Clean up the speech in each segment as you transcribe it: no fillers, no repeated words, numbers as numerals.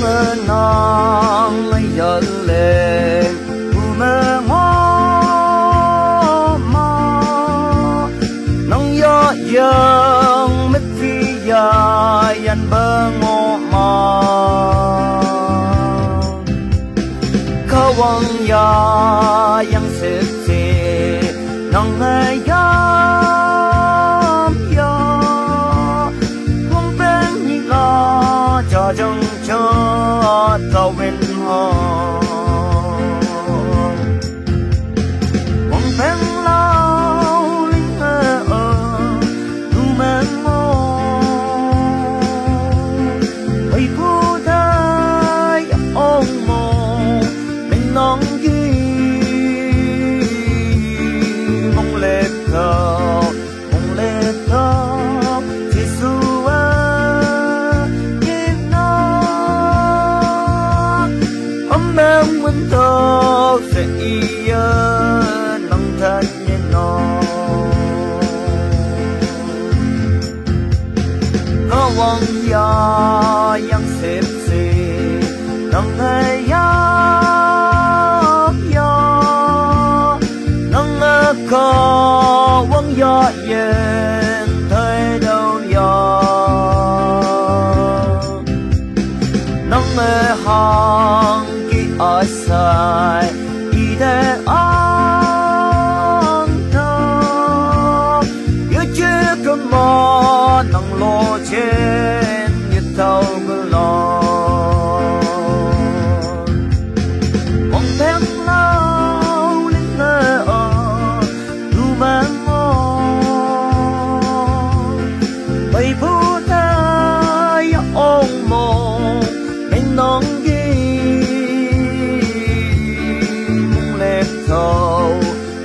mơ non lấy giờ lên mơ mơ mơ nông gió dương mất phi dài anh bơ ngô mơ khâu vong ya yang sip si nông ngây gió cho trong cho tàu bên hồ mong phèn lao linh tu men mô ơi phù thai ông mô bên nong ghi mong lệ thơ muốn tôi sẽ yêu nông thân như nó có vòng gió yang xếp xì nông hay gió nông có vòng gió yên thời đâu gió nông hòn ở sai đi để an thơ yêu chưa có mò nắng lô trên như thâu mưa lo mong thèm lao lên nơi dù vang bay phù thai ông mộng bên nông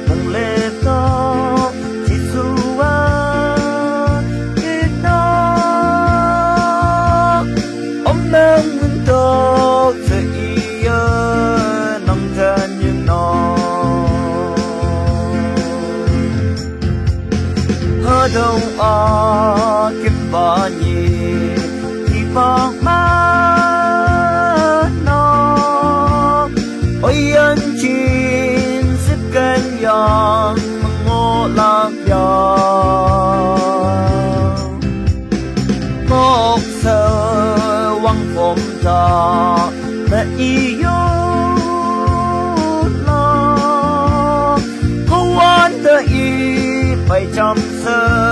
mong lệ to chỉ xua cái đó ông đang muốn to sẽ yêu nông thân như nó hơ đâu kiếm bao nhiêu thì bao má nó ôi anh chỉ kênh yang ngô lạc yang một sơ quăng phom ta mẹ yêu lo không quan tâm phải chăm sơ